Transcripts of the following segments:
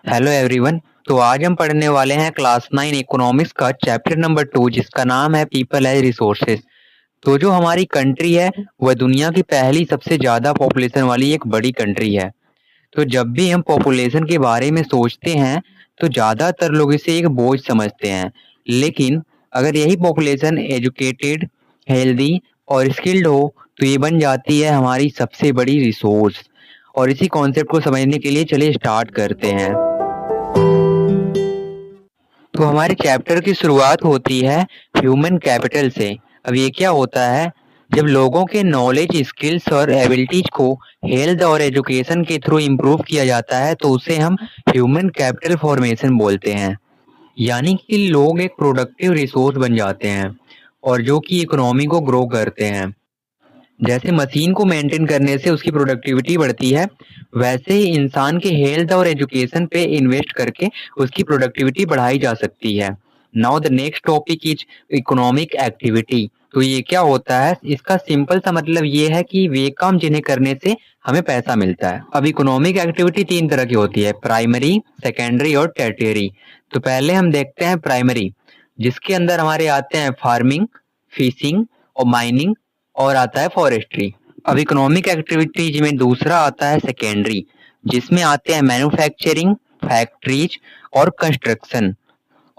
Hello everyone. तो आज हम पढ़ने वाले हैं क्लास 9 इकोनॉमिक्स का चैप्टर नंबर 2 जिसका नाम है पीपल एज रिसोर्सेज। तो जो हमारी कंट्री है वह दुनिया की पहली सबसे ज़्यादा पॉपुलेशन वाली एक बड़ी कंट्री है। तो जब भी हम पॉपुलेशन के बारे में सोचते हैं तो ज़्यादातर लोग इसे एक बोझ समझते हैं। लेकिन अगर यही पॉपुलेशन एजुकेटेड, हेल्दी और स्किल्ड हो तो ये बन जाती है हमारी सबसे बड़ी रिसोर्स। और इसी कॉन्सेप्ट को समझने के लिए चलिए स्टार्ट करते हैं। तो हमारे चैप्टर की शुरुआत होती है ह्यूमन कैपिटल से। अब ये क्या होता है? जब लोगों के नॉलेज, स्किल्स और एबिलिटीज को हेल्थ और एजुकेशन के थ्रू इम्प्रूव किया जाता है तो उसे हम ह्यूमन कैपिटल फॉर्मेशन बोलते हैं। यानी कि लोग एक प्रोडक्टिव रिसोर्स बन जाते हैं और जो कि इकोनॉमी को ग्रो करते हैं। जैसे मशीन को मेंटेन करने से उसकी प्रोडक्टिविटी बढ़ती है, वैसे ही इंसान के हेल्थ और एजुकेशन पे इन्वेस्ट करके उसकी प्रोडक्टिविटी बढ़ाई जा सकती है। Now the next topic is economic activity. तो ये क्या होता है? इसका सिंपल सा मतलब ये है कि वे काम जिन्हें करने से हमें पैसा मिलता है। अब इकोनॉमिक एक्टिविटी तीन तरह की होती है, प्राइमरी, सेकेंडरी और टर्टियरी। तो पहले हम देखते हैं प्राइमरी, जिसके अंदर हमारे आते हैं फार्मिंग, फिशिंग और माइनिंग और आता है फॉरेस्ट्री। अब इकोनॉमिक एक्टिविटीज में दूसरा आता है सेकेंडरी, जिसमें आते हैं मैन्युफैक्चरिंग, फैक्ट्रीज और कंस्ट्रक्शन।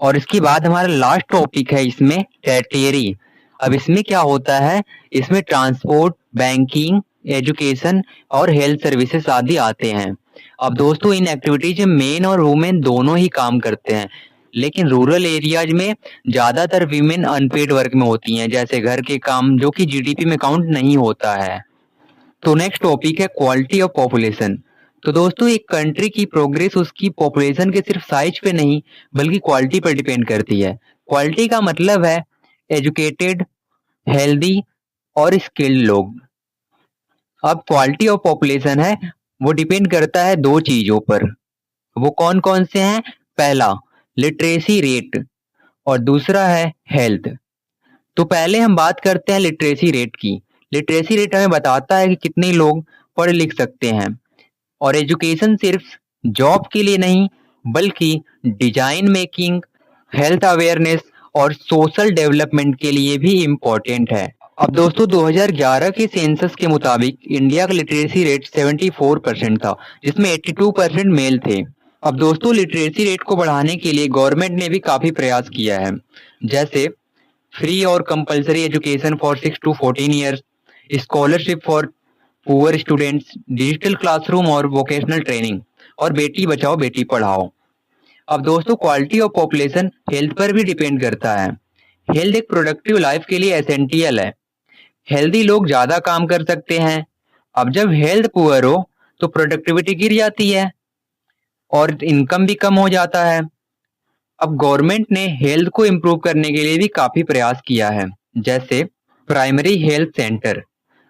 और इसके बाद हमारा लास्ट टॉपिक है इसमें टर्टियरी। अब इसमें क्या होता है? इसमें ट्रांसपोर्ट, बैंकिंग, एजुकेशन और हेल्थ सर्विसेज आदि आते हैं। अब दोस्तों इन एक्टिविटीज में मेन और वुमेन दोनों ही काम करते हैं, लेकिन रूरल एरियाज में ज्यादातर वीमेन अनपेड वर्क में होती हैं, जैसे घर के काम, जो कि जीडीपी में काउंट नहीं होता है। तो नेक्स्ट टॉपिक है क्वालिटी ऑफ पॉपुलेशन। तो दोस्तों एक कंट्री की प्रोग्रेस उसकी पॉपुलेशन के सिर्फ साइज पे नहीं बल्कि क्वालिटी पर डिपेंड करती है। क्वालिटी का मतलब है एजुकेटेड, हेल्दी और स्किल्ड लोग। अब क्वालिटी ऑफ पॉपुलेशन है वो डिपेंड करता है दो चीजों पर। वो कौन कौन से हैं? पहला लिटरेसी रेट और दूसरा है हेल्थ। तो पहले हम बात करते हैं लिटरेसी रेट की। लिटरेसी रेट हमें बताता है कि कितने लोग पढ़ लिख सकते हैं। और एजुकेशन सिर्फ जॉब के लिए नहीं बल्कि डिजाइन मेकिंग, हेल्थ अवेयरनेस और सोशल डेवलपमेंट के लिए भी इम्पोर्टेंट है। अब दोस्तों 2011 के सेंसस के मुताबिक इंडिया का लिटरेसी रेट 74% था, जिसमें 82% मेल थे। अब दोस्तों लिटरेसी रेट को बढ़ाने के लिए गवर्नमेंट ने भी काफी प्रयास किया है, जैसे फ्री और compulsory education for 6 to 14 years, scholarship for poor students, digital classroom और वोकेशनल ट्रेनिंग, और बेटी बचाओ बेटी पढ़ाओ। अब दोस्तों क्वालिटी ऑफ पॉपुलेशन हेल्थ पर भी डिपेंड करता है। हेल्थ एक प्रोडक्टिव लाइफ के लिए एसेंशियल है। हेल्दी लोग ज्यादा काम कर सकते हैं। अब जब हेल्थ पुअर हो तो प्रोडक्टिविटी गिर जाती है और इनकम भी कम हो जाता है। अब गवर्नमेंट ने हेल्थ को इम्प्रूव करने के लिए भी काफी प्रयास किया है, जैसे प्राइमरी हेल्थ सेंटर।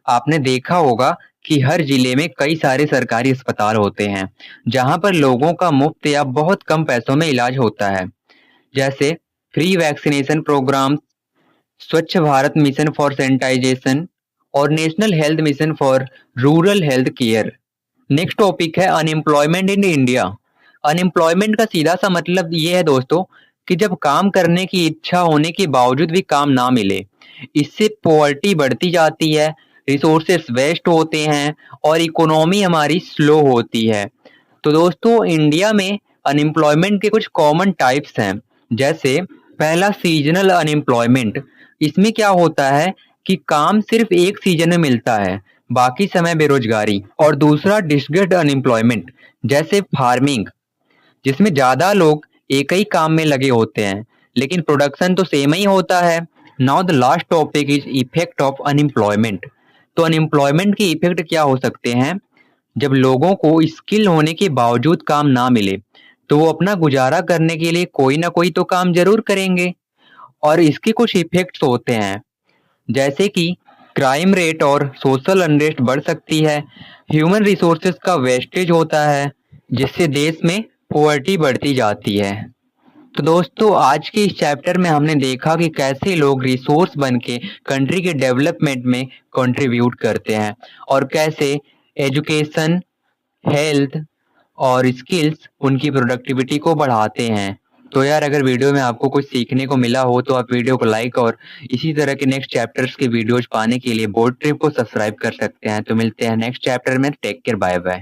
आपने देखा होगा कि हर जिले में कई सारे सरकारी अस्पताल होते हैं जहां पर लोगों का मुफ्त या बहुत कम पैसों में इलाज होता है, जैसे फ्री वैक्सीनेशन प्रोग्राम, स्वच्छ भारत मिशन फॉर सैनिटाइजेशन और national health mission for rural health care. Next topic है अनएम्प्लॉयमेंट इन इंडिया। अनएम्प्लॉयमेंट का सीधा सा मतलब ये है दोस्तों कि जब काम करने की इच्छा होने के बावजूद भी काम ना मिले। इससे पॉवर्टी बढ़ती जाती है, रिसोर्सेस वेस्ट होते हैं और इकोनॉमी हमारी स्लो होती है। तो दोस्तों इंडिया में अनएम्प्लॉयमेंट के कुछ कॉमन टाइप्स हैं, जैसे पहला सीजनल अनएम्प्लॉयमेंट। इसमें क्या होता है कि काम सिर्फ एक सीजन में मिलता है, बाकी समय बेरोजगारी। और दूसरा डिस्ग्रेड अनएम्प्लॉयमेंट, जैसे फार्मिंग, जिसमें ज्यादा लोग एक ही काम में लगे होते हैं लेकिन प्रोडक्शन तो सेम ही होता है। Now the last topic is effect of unemployment. तो अनएम्प्लॉयमेंट के इफेक्ट क्या हो सकते हैं? जब लोगों को स्किल होने के बावजूद काम ना मिले तो वो अपना गुजारा करने के लिए कोई ना कोई तो काम जरूर करेंगे। और इसके कुछ इफेक्ट्स होते हैं, जैसे कि क्राइम रेट और सोशल अनरेस्ट बढ़ सकती है, ह्यूमन रिसोर्सेज का वेस्टेज होता है, जिससे देश में पॉवर्टी बढ़ती जाती है। तो दोस्तों आज के इस चैप्टर में हमने देखा कि कैसे लोग रिसोर्स बन के कंट्री के डेवलपमेंट में कंट्रीब्यूट करते हैं और कैसे एजुकेशन, हेल्थ और स्किल्स उनकी प्रोडक्टिविटी को बढ़ाते हैं। तो यार अगर वीडियो में आपको कुछ सीखने को मिला हो तो आप वीडियो को लाइक और इसी तरह के नेक्स्ट चैप्टर्स के वीडियोज पाने के लिए बोर्ड ट्रिप को सब्सक्राइब कर सकते हैं। तो मिलते हैं नेक्स्ट चैप्टर में। Take care, bye bye.